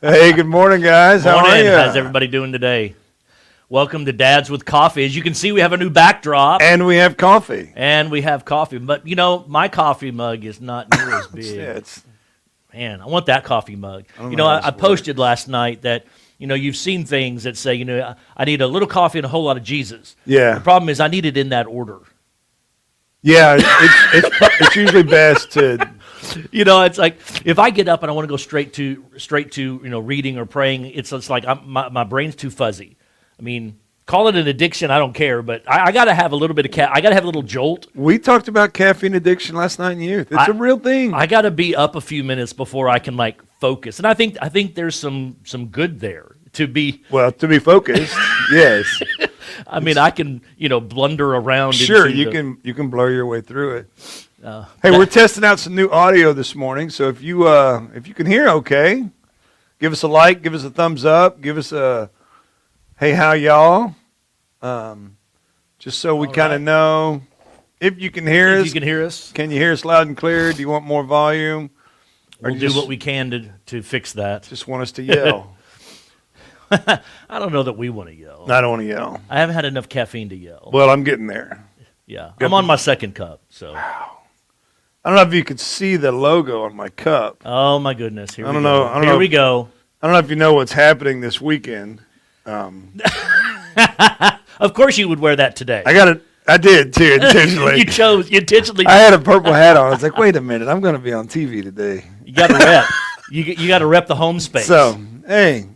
Hey, good morning, guys. How are Morning. you? How's everybody doing today? Welcome to Dads with Coffee. As you can see, we have a new backdrop. And we have coffee. And we have coffee. But, you know, my coffee mug is not near as big. Yeah, it's Man, I want that coffee mug. don't You know know, how I this posted last night that, you know, you've seen things that say, you know, I need a little coffee and a whole lot of Jesus. yeah, The problem is I need it in that order. yeah. It's usually best to. You know, it's like if I get up and I want to go straight to you know, reading or praying, it's like my brain's too fuzzy. I mean, call it an addiction, I don't care, but I got to have a little bit of I got to have a little jolt. We talked about caffeine addiction last night in youth. It's a real thing. I got to be up a few minutes before I can like focus, and I think there's some good there to be. Well, to be focused, yes. I mean, I can blunder around. Sure, into you can blur your way through it. Uh, Hey, we're testing out some new audio this morning, so if you can hear okay, give us a like, give us a thumbs up, give us a hey, how y'all? Just so we All kind of right. know if you can hear if us. you can hear us, Can you hear us loud and clear? Do you want more volume? Or we'll you do what we can to fix that. just want us to yell? I don't know that we want to yell. I don't want to yell. I haven't had enough caffeine to yell. Well, I'm getting there. Yeah, Good. I'm on my second cup, so. I don't know if you could see the logo on my cup. Oh my goodness! Here I we don't go. know- I don't Here know. we go. I don't know if you know what's happening this weekend. Of course, you would wear that today. I got it. I did too intentionally. You intentionally. I had a purple hat on. I was like, wait a minute, I'm going to be on TV today. You got to rep. You got to rep the home space. So, hey,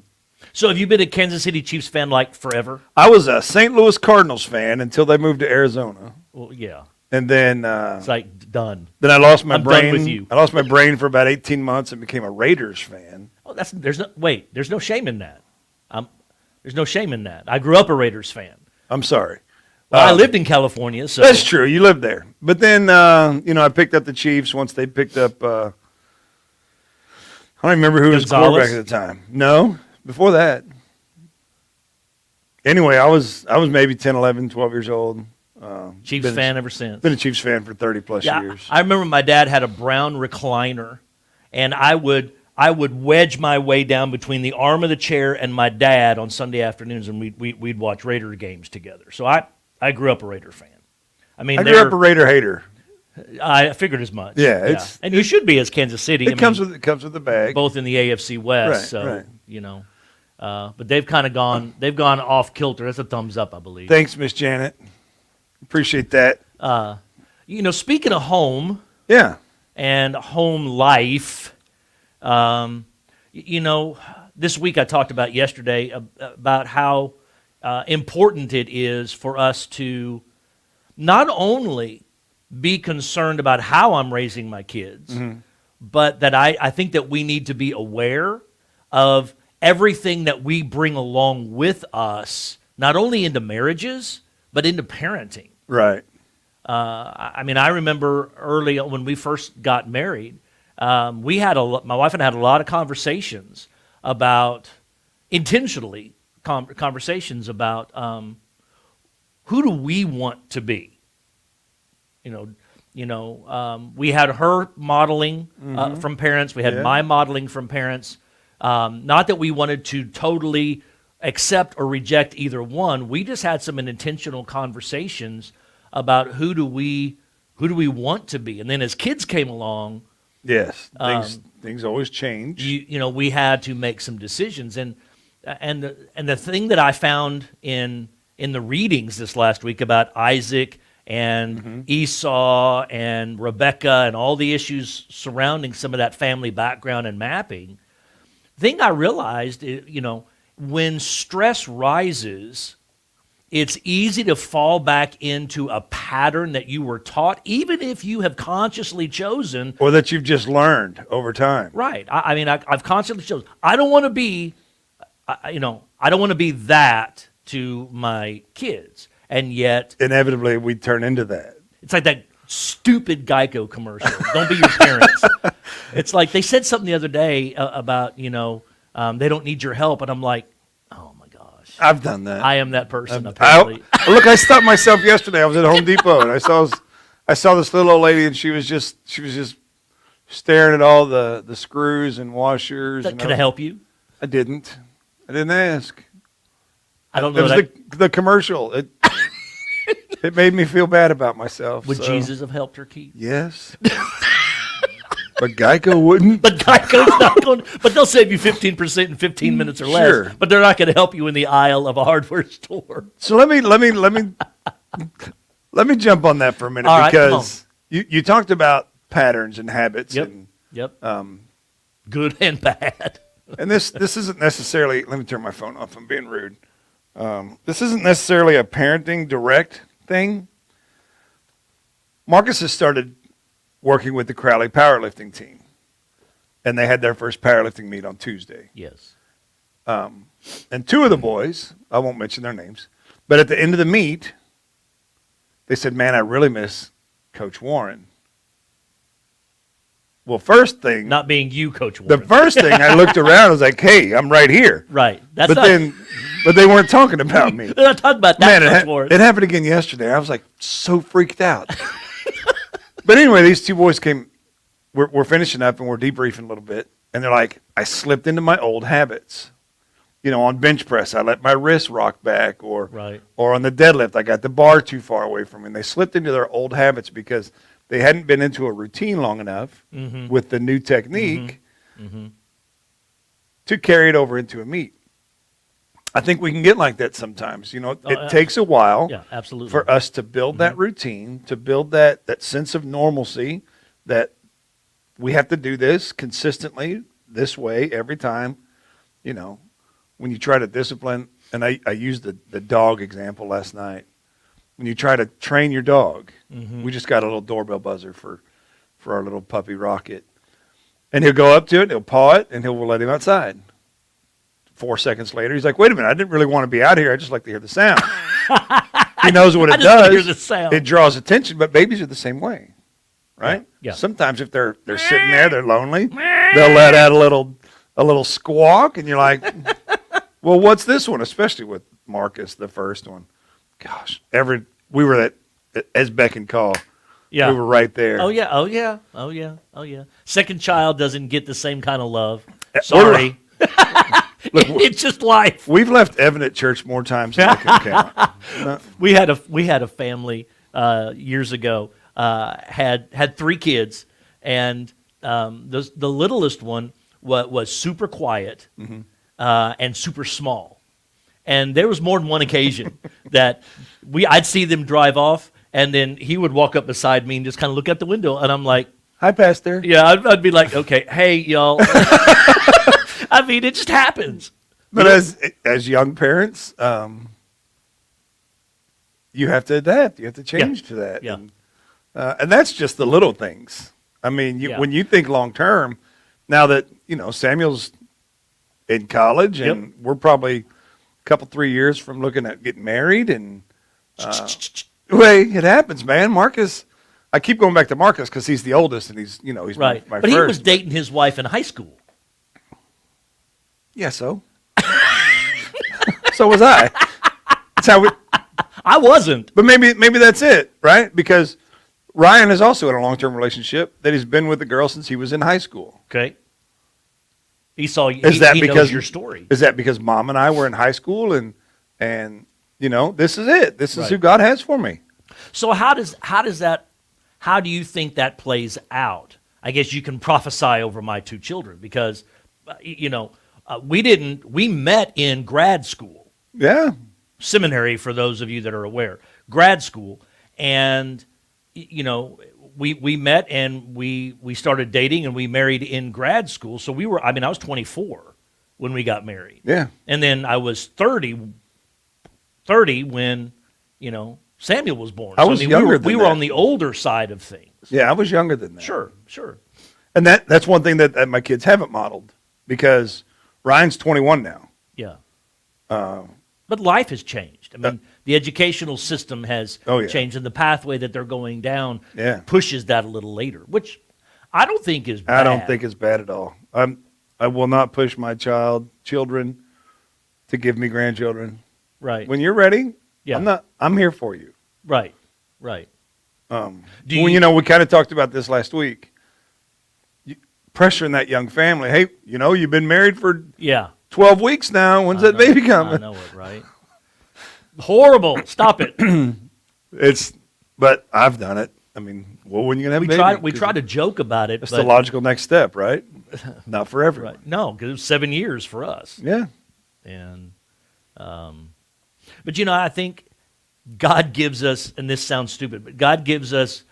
So have you been a Kansas City Chiefs fan like forever? I was a St. Louis Cardinals fan until they moved to Arizona, Well, yeah. and then It's like done. I lost my I'm done brain. with you. I lost my brain for about 18 months and became a Raiders fan. Oh, there's no shame in that. There's no shame in that. I grew up a Raiders fan. I'm sorry. Well, I lived in California, so That's true. You lived there, but then I picked up the Chiefs once they picked up. I don't remember who was Gonzalez? quarterback at the time. No, before that. Anyway, I was maybe 10, 11, 12 years old. Chiefs been a- fan ever since. Been a Chiefs fan for 30 plus Yeah, years. I remember my dad had a brown recliner, and I would wedge my way down between the arm of the chair and my dad on Sunday afternoons, and we'd watch Raider games together. So I grew up a Raider fan. I mean, I grew up a Raider hater. I figured as much. Yeah, it's- and you should be as Kansas City. It comes with the bag. both in the AFC West. Right, So right. but they've kind of gone. They've gone off kilter. That's a thumbs up, I believe. Thanks, Miss Janet. Appreciate that. Speaking of home Yeah. and home life, this week I talked about yesterday about how important it is for us to not only be concerned about how I'm raising my kids, but that I think that we need to be aware of everything that we bring along with us, not only into marriages, but into parenting. Right. I mean, I remember early when we first got married, my wife and I had a lot of conversations about, intentionally conversations about who do we want to be. We had her modeling from parents. We had Yeah. my modeling from parents. Not that we wanted to totally accept or reject either one. We just had some intentional conversations about who do we want to be. And then as kids came along, Yes. Things always change. we had to make some decisions. And the thing that I found in the readings this last week about Isaac and Esau and Rebecca and all the issues surrounding some of that family background and mapping, the thing I realized, when stress rises, it's easy to fall back into a pattern that you were taught, even if you have consciously chosen. Or that you've just learned over time. Right. I've consciously chosen. I don't want to be, I don't want to be that to my kids. And yet, Inevitably, we turn into that. it's like that stupid Geico commercial. Don't be your parents. It's like they said something the other day about, they don't need your help. And I'm like, oh my gosh. I've done that. I am that person, apparently. Look, I stopped myself yesterday. I was at Home Depot and I saw this little old lady, and she was just staring at all the screws and washers. That and could I help you? I didn't. I didn't ask. I don't It know. was the commercial. It made me feel bad about myself. Would so. Jesus have helped her, Keith? Yes. But Geico wouldn't. But Geico's not going. But they'll save you 15% in 15 minutes or less. Sure. But they're not going to help you in the aisle of a hardware store. So let me jump on that for a minute All right, come because you talked about patterns and habits Yep. and Yep. Good and bad. and this isn't necessarily. Let me turn my phone off. I'm being rude. This isn't necessarily a parenting direct thing. Marcus has started working with the Crowley powerlifting team, and they had their first powerlifting meet on Tuesday. Yes. And two of the boys, I won't mention their names, but at the end of the meet, they said, "Man, I really miss Coach Warren." Well, first thing, Not being you, Coach the Warren. first thing I looked around, I was like, "Hey, I'm right here." Right. That's But not, then, but they weren't talking about me. they're not talking about that, Man, Coach Warren. it happened again yesterday. I was like so freaked out. But anyway, these two boys came. We're finishing up and we're debriefing a little bit, and they're like, "I slipped into my old habits. You know, on bench press, I let my wrist rock back, or Right. or on the deadlift, I got the bar too far away from me." And they slipped into their old habits because they hadn't been into a routine long enough Mm-hmm. with the new technique to carry it over into a meet. I think we can get like that sometimes. You know, it takes a while Yeah, absolutely. for us to build that routine, to build that sense of normalcy, that we have to do this consistently this way every time. You know, when you try to discipline, and I used the dog example last night. When you try to train your dog, we just got a little doorbell buzzer for our little puppy Rocket. And he'll go up to it, he'll paw it, and we'll let him outside. 4 seconds later, he's like, "Wait a minute, I didn't really want to be out here. I just like to hear the sound." He knows what I it just wanna does. hear the sound. It draws attention, but babies are the same way, right? Yeah. Sometimes if they're sitting there, they're lonely, they'll let out a little squawk, and you're like, "Well, what's this one?" Especially with Marcus, the first one. Gosh, we were as beck and call. Yeah. We were right there. Oh yeah. Oh yeah. Oh yeah. Oh yeah. Second child doesn't get the same kind of love. We're- Sorry. Look, It's just life. we've left Evan at church more times than I can count. No, We had a family years ago had 3 kids, and the littlest one was super quiet and super small, and there was more than one occasion that I'd see them drive off, and then he would walk up beside me and just kind of look out the window, and I'm like, Hi, Pastor. yeah, I'd be like, okay, hey y'all. I mean, it just happens. But as young parents, you have to adapt. You have to change to that. Yeah. And that's just the little things. I mean, Yeah. when you think long term, now that Samuel's in college, and we're probably a couple 3 years from looking at getting married, and well, it happens, man. Marcus, I keep going back to Marcus because he's the oldest, and he's Right. my But first. he was dating his wife in high school. Yeah, so so was I. That's how we. I wasn't. But maybe that's it, right? Because Ryan is also in a long-term relationship that he's been with a girl since he was in high school. Okay. He saw you. Is that he because knows your story? Is that because Mom and I were in high school and this is it. This is Right. who God has for me. So how do you think that plays out? I guess you can prophesy over my 2 children because, we met in grad school, Yeah. seminary for those of you that are aware, grad school, and we met and we started dating and we married in grad school. So I was 24 when we got married. Yeah. And then I was 30 when, Samuel was born. I was younger we than were that. on the older side of things. Yeah, I was younger than that. Sure. And that's one thing that my kids haven't modeled because Ryan's 21 now. Yeah. But life has changed. I mean, the educational system has Oh, yeah. changed, and the pathway that they're going down Yeah. pushes that a little later, which I don't think is bad. I don't think it's bad at all. I will not push my children to give me grandchildren. right. When you're ready, Yeah. I'm here for you. Right. Do Do you- we kind of talked about this last week. pressuring that young family. Hey, you've been married for Yeah. 12 weeks now. When's that baby I coming? know it, right? Horrible. Stop it. But I've done it. I mean, when are you going to have a baby? We tried to joke about it. That's but, the logical next step, right? Not for everyone. Right. No, because it was 7 years for us. Yeah. And, but I think God gives us, and this sounds stupid, but God gives us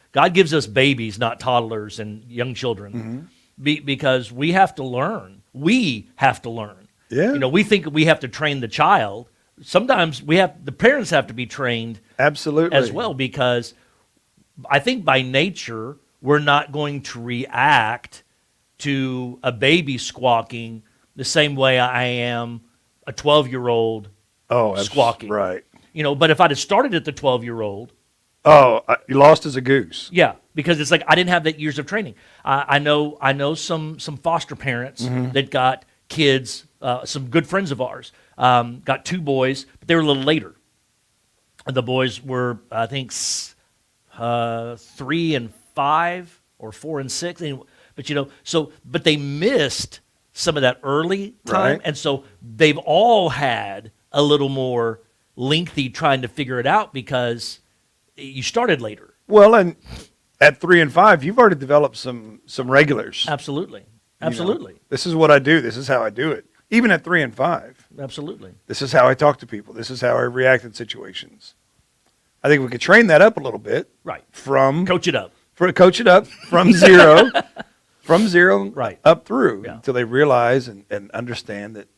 babies, not toddlers and young children, because we have to learn. We have to learn. Yeah. We think we have to train the child. Sometimes the parents have to be trained Absolutely. as well, because I think by nature we're not going to react to a baby squawking the same way I am a 12-year-old squawking. Right. But if I'd have started at the 12-year-old, You lost as a goose. yeah, because it's like I didn't have that years of training. I know some foster parents that got kids. Some good friends of ours got 2 boys, but they were a little later. The boys were, I think, 3 and 5 or 4 and 6. But they missed some of that early time, Right. and so they've all had a little more lengthy trying to figure it out because you started later. Well, and at 3 and 5, you've already developed some regulars. Absolutely. Absolutely. This is what I do. This is how I do it. Even at 3 and 5, Absolutely. this is how I talk to people. This is how I react in situations. I think we could train that up a little bit. Right. Coach it up from zero Right. up through Yeah. until they realize and understand that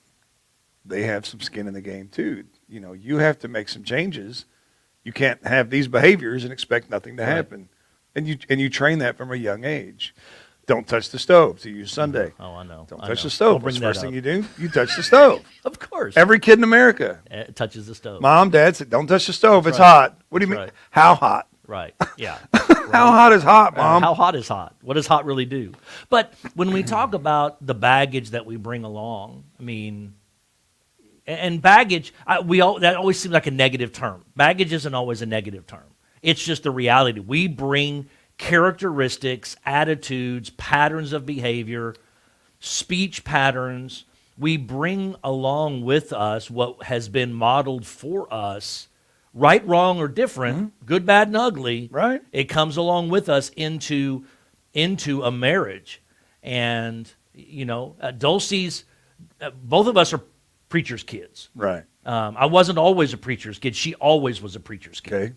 they have some skin in the game too. You have to make some changes. You can't have these behaviors and expect nothing to happen. And you train that from a young age. Don't touch the stove to use Sunday. Oh, I know. Don't I touch know. the stove. Don't bring What's the that first thing up. you do? You touch the stove. Of course. Every kid in America. It touches the stove. Mom, Dad said, don't touch the stove. That's It's right. hot. What do you That's mean? right. How hot? Right. Yeah. How hot is hot, Mom? How hot is hot? What does hot really do? But when we talk about the baggage that we bring along, I mean, and baggage, that always seems like a negative term. Baggage isn't always a negative term. It's just the reality. We bring characteristics, attitudes, patterns of behavior, speech patterns. We bring along with us what has been modeled for us, right, wrong, or different, good, bad, and ugly. Right. It comes along with us into a marriage. And, Dulcie's, both of us are preacher's kids. Right. I wasn't always a preacher's kid. She always was a preacher's kid. Okay.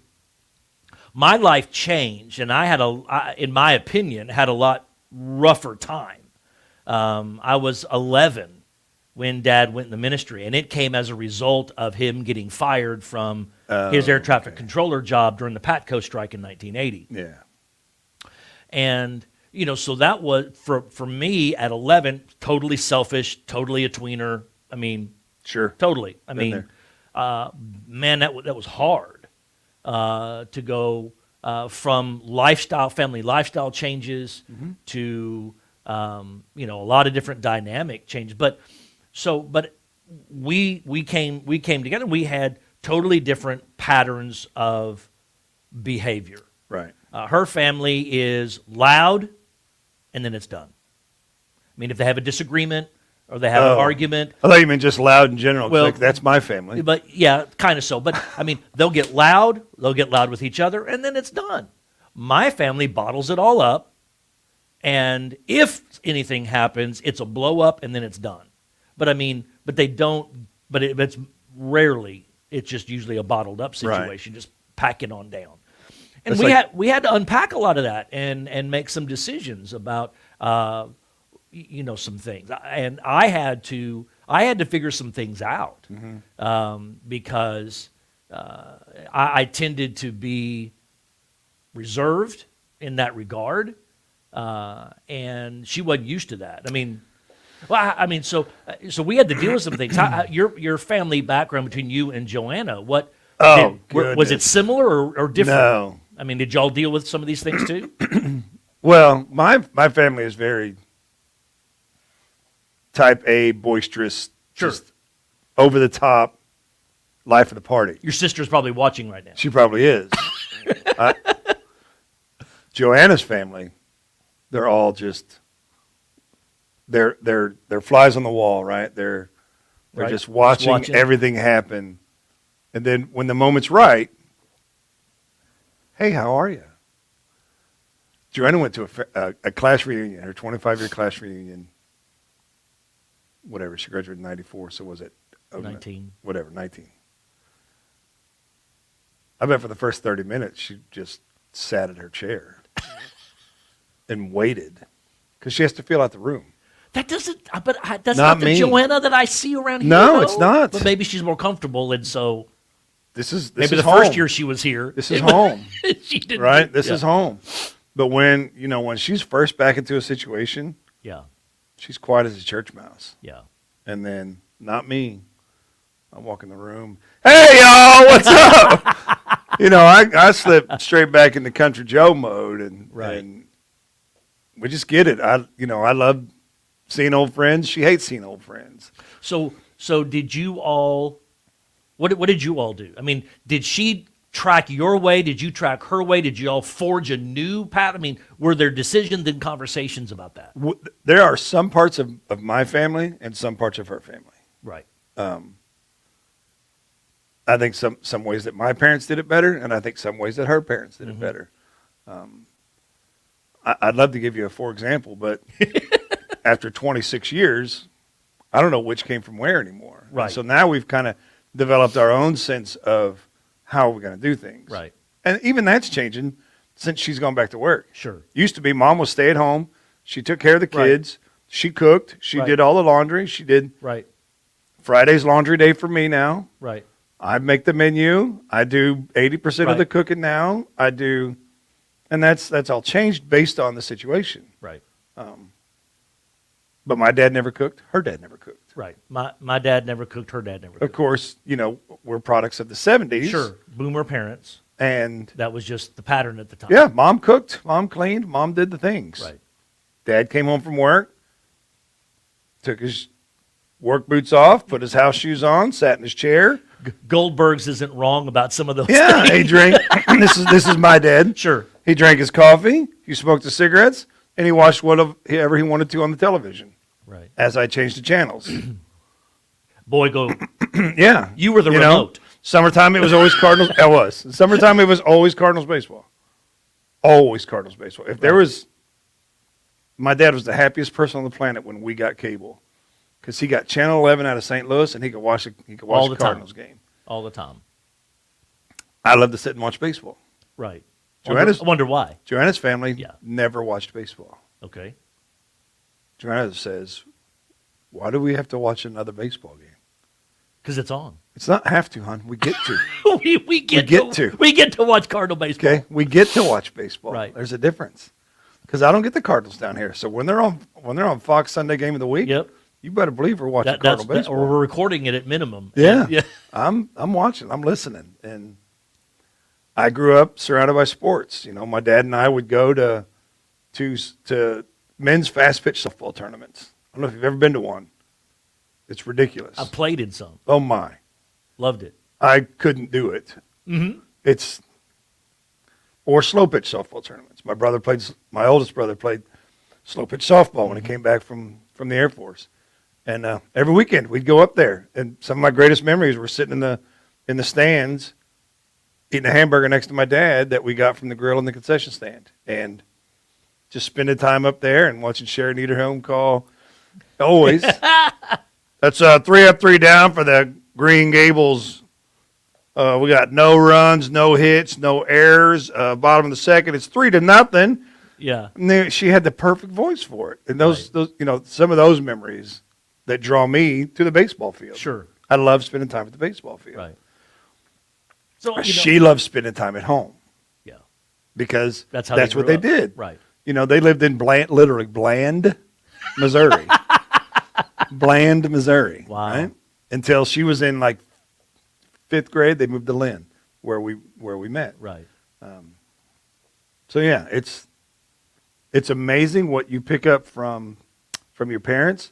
My life changed, and in my opinion, had a lot rougher time. I was 11 when Dad went in the ministry, and it came as a result of him getting fired from his air traffic controller job during the Patco strike in 1980. Yeah. And, so that was, for me at 11, totally selfish, totally a tweener. I mean, Sure. totally. I Been mean, man, that was hard to go from family lifestyle changes to, a lot of different dynamic changes. But we came together. We had totally different patterns of behavior. Right. Her family is loud, and then it's done. I mean, if they have a disagreement or they have an argument. I thought you meant just loud in general. Well, That's my family. But yeah, kind of so. But I mean, they'll get loud with each other, and then it's done. My family bottles it all up, and if anything happens, it's a blow up, and then it's done. But they don't. But it's rarely. It's just usually a bottled up situation. Just pack it on down. And we had to unpack a lot of that and make some decisions about some things. And I had to figure some things out because I tended to be reserved in that regard, and she wasn't used to that. So we had to deal with some things. Your family background between you and Joanna, was it similar or different? No. Did y'all deal with some of these things too? Well, my family is very type A, boisterous, Sure. just over the top, life of the party. Your sister's probably watching right now. She probably is. Joanna's family, they're all just they're flies on the wall, right? They're Right. just watching watching. everything happen, and then when the moment's right, hey, how are you? Joanna went to a class reunion, her 25-year class reunion. Whatever, she graduated in '94, so was it 19. Whatever, 19. I bet for the first 30 minutes she just sat in her chair and waited because she has to feel out the room. That doesn't, but that's Not not the me. Joanna that I see around here. No, though. it's not. But maybe she's more comfortable, and so This is maybe is the first home. year she was here, This is home, she didn't. right? This yeah. is home. But when she's first back into a situation, Yeah, she's quiet as a church mouse. yeah. And then, not me. I walk in the room. Hey, y'all, what's up? I slip straight back into Country Joe mode, and we just get it. I love seeing old friends. She hates seeing old friends. So did you all? What did you all do? I mean, did she track your way? Did you track her way? Did you all forge a new path? I mean, were there decisions and conversations about that? There are some parts of my family and some parts of her family. Right. I think some ways that my parents did it better, and I think some ways that her parents did it better. I'd love to give you a for example, but after 26 years, I don't know which came from where anymore. Right. And so now we've kind of developed our own sense of how we're going to do things. Right. And even that's changing since she's gone back to work. Sure. Used to be mom would stay at home. She took care of the Right. kids. She cooked. She Right. did all the laundry. She did Right. Friday's laundry day for me now. Right. I make the menu. I do 80% of the Right. cooking now. And that's all changed based on the situation. Right. But my dad never cooked. Her dad never cooked. Right. My dad never cooked. Her dad never Of cooked. course, we're products of the 70s. Sure. Boomer parents. And That was just the pattern at the time. yeah, mom cooked, mom cleaned, mom did the things. Right. Dad came home from work, took his work boots off, put his house shoes on, sat in his chair. Goldberg's isn't wrong about some of those. Yeah, he drank. This is my dad. Sure. He drank his coffee, he smoked his cigarettes, and he watched whatever he wanted to on the television Right. as I changed the channels. Boy, go. Yeah. You were the know, remote. Summertime, it was always Cardinals. I was. Summertime, it was always Cardinals baseball. Always Cardinals baseball. If there was, my dad was the happiest person on the planet when we got cable, because he got Channel 11 out of St. Louis, and he could watch All the the time. Cardinals game. All the time. I love to sit and watch baseball. Right. Joanna's- I wonder why. Joanna's family Yeah. never watched baseball. Okay. Joanna says, "Why do we have to watch another baseball game?" Because it's on. It's not have to, hon. We get to. we get to. We get to watch Cardinal baseball. Okay, we get to watch baseball. Right. There's a difference, because I don't get the Cardinals down here. So when they're on Fox Sunday Game of the Week, Yep. you better believe we're watching That's Cardinal baseball. or we're recording it at minimum. Yeah. Yeah. I'm watching. I'm listening, and I grew up surrounded by sports. My dad and I would go to men's fast pitch softball tournaments. I don't know if you've ever been to one. It's ridiculous. I played in some. Oh my! Loved it. I couldn't do it. Mm-hmm. Or slow pitch softball tournaments. My oldest brother played slow pitch softball when he came back from the Air Force, and every weekend we'd go up there. And some of my greatest memories were sitting in the stands, eating a hamburger next to my dad that we got from the grill in the concession stand, and just spending time up there and watching Sharon Niederholm call. Always. That's 3 up, 3 down for the Green Gables. We got no runs, no hits, no errors. Bottom of the second, it's 3-0. Yeah. And then she had the perfect voice for it. And those some of those memories that draw me to the baseball field. Sure. I love spending time at the baseball field. Right. So She loves spending time at home yeah. because That's how what grew they up. did. Right. They lived in Bland, Missouri. Bland, Missouri. Wow. Right? Until she was in like 5th grade, they moved to Lynn, where we met. Right. So yeah, it's amazing what you pick up from your parents,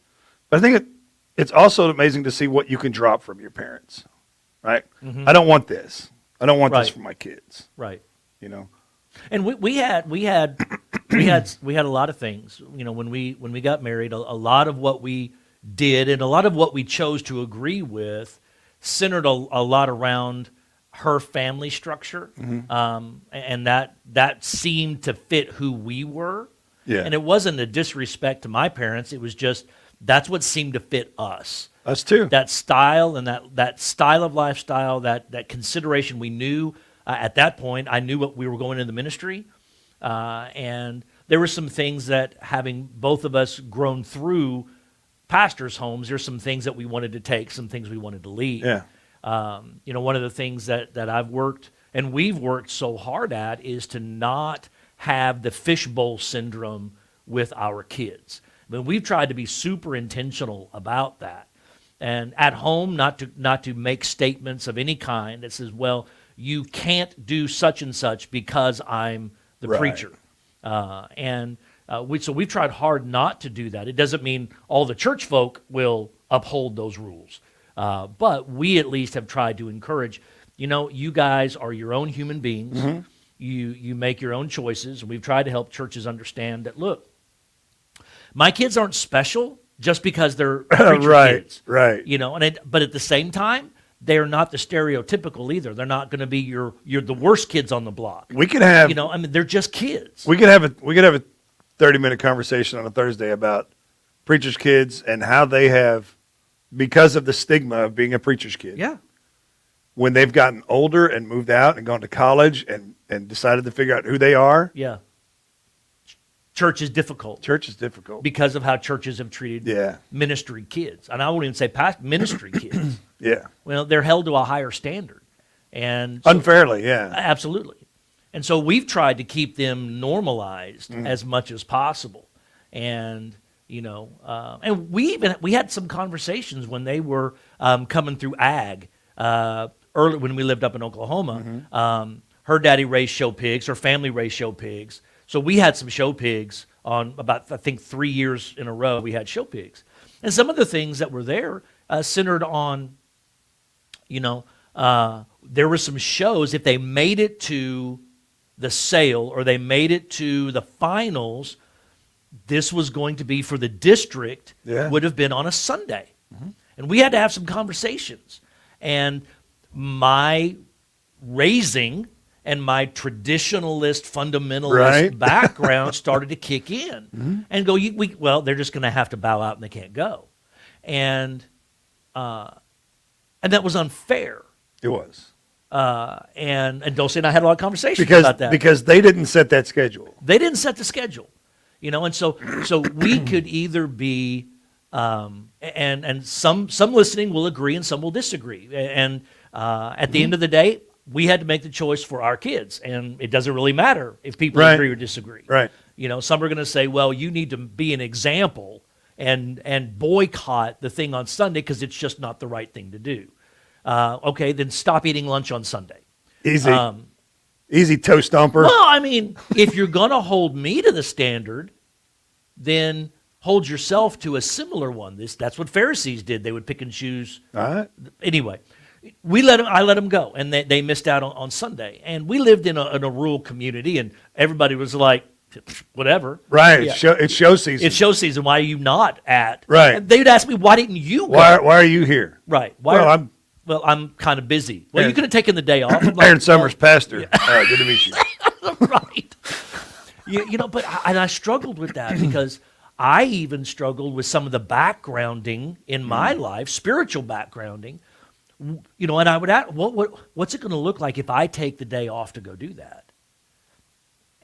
but I think it's also amazing to see what you can drop from your parents. Right? Mhm. I don't want this. I don't want this Right. for my kids. Right. And we had we had a lot of things. You know, when we got married, a lot of what we did and a lot of what we chose to agree with centered a lot around her family structure, and that seemed to fit who we were. Yeah. And it wasn't a disrespect to my parents. It was just that's what seemed to fit us. Us too. That style and that style of lifestyle, that consideration we knew at that point. I knew what we were going into the ministry, and there were some things that, having both of us grown through pastors' homes, there's some things that we wanted to take, some things we wanted to leave. Yeah. You know, one of the things that I've worked and we've worked so hard at is to not have the fishbowl syndrome with our kids. I mean, we've tried to be super intentional about that. And at home, not to make statements of any kind that says, well, you can't do such and such because I'm the Right. preacher. So we've tried hard not to do that. It doesn't mean all the church folk will uphold those rules. But we at least have tried to encourage, you know, you guys are your own human beings. Mm-hmm. You make your own choices. And we've tried to help churches understand that, look, my kids aren't special just because they're preacher Right, kids. right. You know, but at the same time, they're not the stereotypical either. They're not going to be you're the worst kids on the block. We could have You know, I mean, they're just kids. we could have a 30-minute conversation on a Thursday about preachers' kids and how they have, because of the stigma of being a preacher's kid. Yeah. When they've gotten older and moved out and gone to college and decided to figure out who they are, Yeah. Church is difficult church is difficult. because of how churches have treated Yeah. ministry kids. And I won't even say past ministry kids. Yeah. Well, they're held to a higher standard. And Unfairly, yeah. absolutely. And so we've tried to keep them normalized as much as possible. And, you know, and we had some conversations when they were coming through ag early when we lived up in Oklahoma. Her daddy raised show pigs, her family raised show pigs. So we had some show pigs on about, I think, 3 years in a row we had show pigs. And some of the things that were there centered on, you know, there were some shows, if they made it to the sale or they made it to the finals, this was going to be for the district, Yeah. would have been on a Sunday. And we had to have some conversations. And my raising and my traditionalist, fundamentalist Right. background started to kick in and go, well, they're just going to have to bow out and they can't go. And that was unfair. It was. And Dulce and I had a lot of conversations Because about that. because they didn't set that schedule. They didn't set the schedule, you know, and so we could either be, and some listening will agree and some will disagree, and at the end of the day, we had to make the choice for our kids, and it doesn't really matter if people Right. agree or disagree. Right. You know, some are going to say, well, you need to be an example and boycott the thing on Sunday because it's just not the right thing to do. Okay, then stop eating lunch on Sunday. Easy. Easy toe stomper. Well, I mean, if you're going to hold me to the standard, then hold yourself to a similar one. That's what Pharisees did. They would pick and choose. All right. Anyway, I let them go, and they missed out on Sunday. And we lived in a rural community, and everybody was like, whatever. Right. Yeah. It's show season. It's show season. Why are you not at? Right. And they'd ask me, why didn't you go? why are you here? Right. Well, I'm kind of busy. Well, Aaron- you could have taken the day off. I'm like, Aaron Summers, pastor. Good to meet you. Right. You know, but I struggled with that because I even struggled with some of the backgrounding in my life, spiritual backgrounding. You know, and I would ask, what's it going to look like if I take the day off to go do that?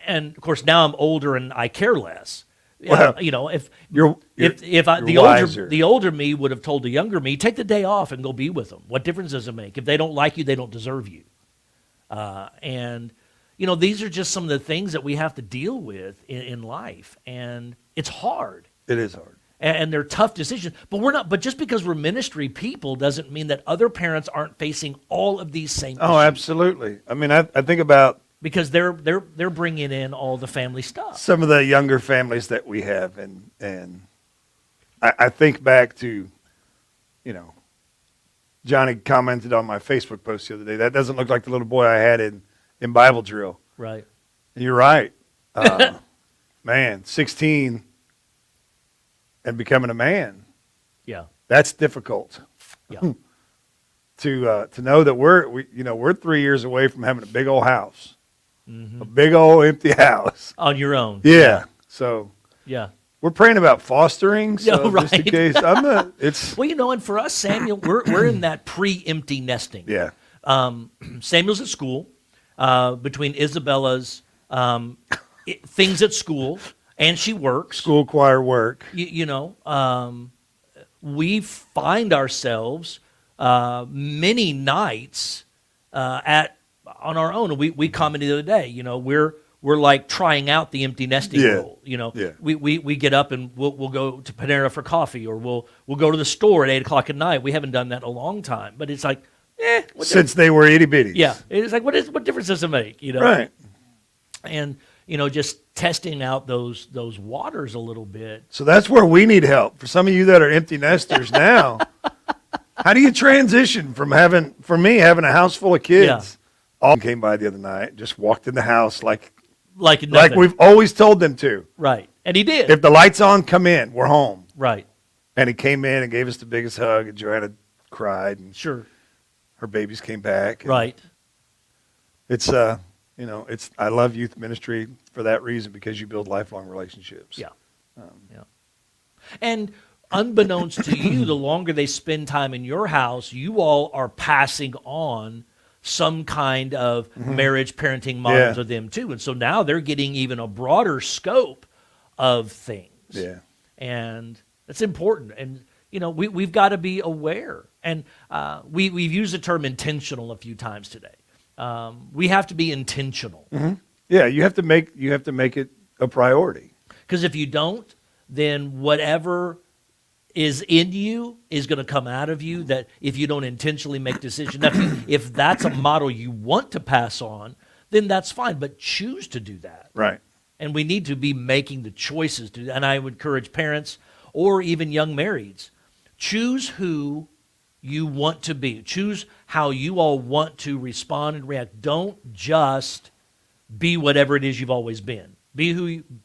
And of course, now I'm older and I care less. Well, you know, if you're the older me would have told the younger me, take the day off and go be with them. What difference does it make? If they don't like you, they don't deserve you. And you know, these are just some of the things that we have to deal with in life, and it's hard. It is hard. And they're tough decisions. But we're not. But just because we're ministry people doesn't mean that other parents aren't facing all of these same Oh, issues. absolutely. I mean, I think about Because they're bringing in all the family stuff. some of the younger families that we have, and I think back to, you know, Johnny commented on my Facebook post the other day, that doesn't look like the little boy I had in Bible drill. Right. You're right. Man, 16 and becoming a man, Yeah. that's difficult. Yeah. To know that we're 3 years away from having a big old house, Mm-hmm. a big old empty house. On your own. Yeah. So Yeah. we're praying about fostering. So Yeah, just in right. case, it's Well, and for us, Samuel, we're in that pre-empty nesting. yeah, Samuel's at school, between Isabella's things at school, and she works. school choir work. We find ourselves many nights on our own. We commented the other day. We're like trying out the empty nesting Yeah. rule. Yeah. We get up and we'll go to Panera for coffee, or we'll go to the store at 8:00 at night. We haven't done that in a long time, but it's like, what Since they were itty bitties. yeah, it's like what difference does it make? Right. And just testing out those waters a little bit. So that's where we need help. For some of you that are empty nesters now, how do you transition from having a house full of kids? Yeah. All came by the other night, just walked in the house like Like we've always told them to. right, and he did. If the light's on, come in. We're home. Right, And he came in and gave us the biggest hug, and Joanna cried, and sure, her babies came back. And right, It's it's I love youth ministry for that reason, because you build lifelong relationships. yeah, yeah. And unbeknownst to you, the longer they spend time in your house, you all are passing on some kind of marriage parenting model Yeah. to them too. And so now they're getting even a broader scope of things. Yeah. And that's important. And, we've got to be aware. And we've used the term intentional a few times today. We have to be intentional. Yeah, you have to make it a priority. Because if you don't, then whatever is in you is going to come out of you, that if you don't intentionally make decisions. Now, if that's a model you want to pass on, then that's fine, but choose to do that. Right. And we need to be making the choices to do that. And I would encourage parents or even young marrieds, choose who you want to be. Choose how you all want to respond and react. Don't just be whatever it is you've always been.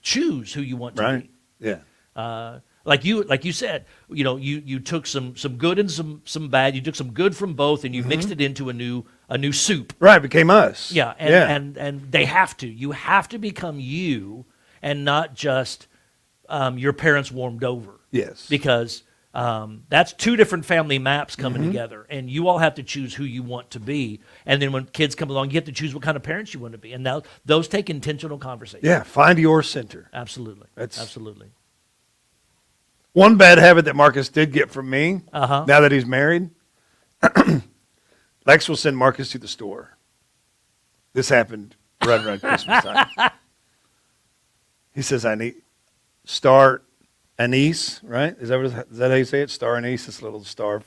Choose who you want to Right. be. Yeah. Like you said, you took some good and some bad. You took some good from both, and you mixed it into a new soup. Right. Became us. Yeah, and they have to. You have to become you, and not just your parents warmed over. Yes. Because that's two different family maps coming together, and you all have to choose who you want to be. And then when kids come along, you have to choose what kind of parents you want to be. And now those take intentional conversation. Yeah. Find your center. Absolutely. Absolutely. One bad habit that Marcus did get from me, Uh-huh. now that he's married, Lex will send Marcus to the store. This happened right around Christmas time. He says, I need star anise, right? Is that how you say it? Star anise, this little star.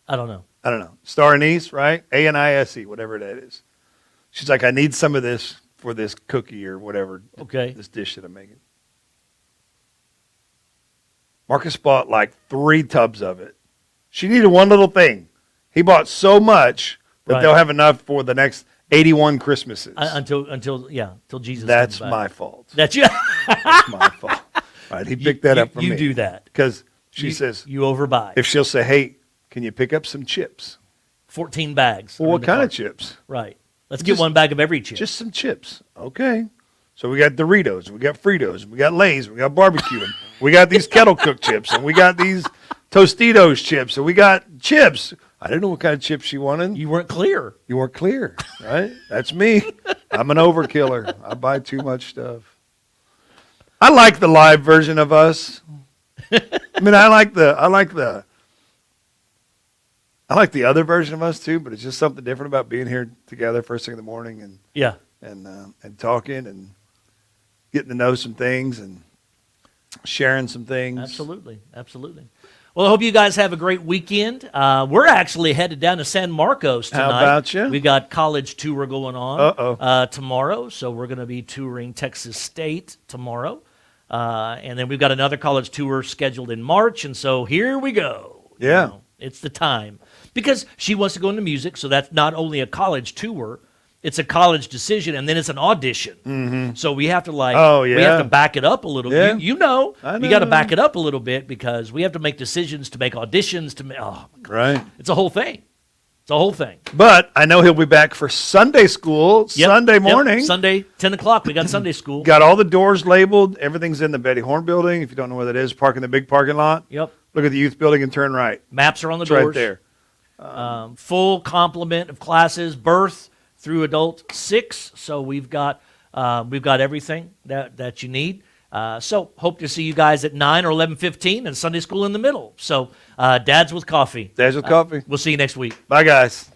I don't know. I don't know. Star anise, right? ANISE, whatever that is. She's like, I need some of this for this cookie or whatever, Okay. this dish that I'm making. Marcus bought like 3 tubs of it. She needed one little thing. He bought so much that Right. they'll have enough for the next 81 Christmases. Until Jesus. That's comes back. my fault. That's you. That's my fault. Right, he picked that up from me. You do that. Because she You- says, you overbuy. if she'll say, hey, can you pick up some chips? 14 bags. Well, are in what the kind car. of chips? Right. Let's get Just- one bag of every chip. Just some chips. Okay. So we got Doritos, we got Fritos, we got Lay's, we got barbecue, and we got these kettle cooked chips, and we got these Tostitos chips, and we got chips. I didn't know what kind of chips she wanted. You weren't clear. You weren't clear, right? That's me. I'm an overkiller. I buy too much stuff. I like the live version of us. I mean, I like the other version of us too, but it's just something different about being here together first thing in the morning and Yeah. talking and getting to know some things and sharing some things. Absolutely. Absolutely. Well, I hope you guys have a great weekend. We're actually headed down to San Marcos How tonight. about you? We got college tour going on Uh-oh. tomorrow, so we're going to be touring Texas State tomorrow. And then we've got another college tour scheduled in March, and so here we go. Yeah. It's the time. Because she wants to go into music, so that's not only a college tour, it's a college decision, and then it's an audition. So we have to we have yeah. to back it up a little. Yeah. You know, I you got to know. back it up a little bit because we have to make decisions to make auditions to make. Oh, my God. Right. It's a whole thing. It's a whole thing. But I know he'll be back for Sunday school Yep, Sunday yep. morning. Sunday, 10 o'clock. We got Sunday school. Got all the doors labeled. Everything's in the Betty Horn building. If you don't know where that is, park in the big parking lot. Yep. Look at the youth building and turn right. Maps are on the It's doors. right there. Full complement of classes, birth through adult 6. So we've got everything that you need. So hope to see you guys at 9 or 11:15 and Sunday school in the middle. So Dads with Coffee. Dads with Coffee. We'll see you next week. Bye, guys.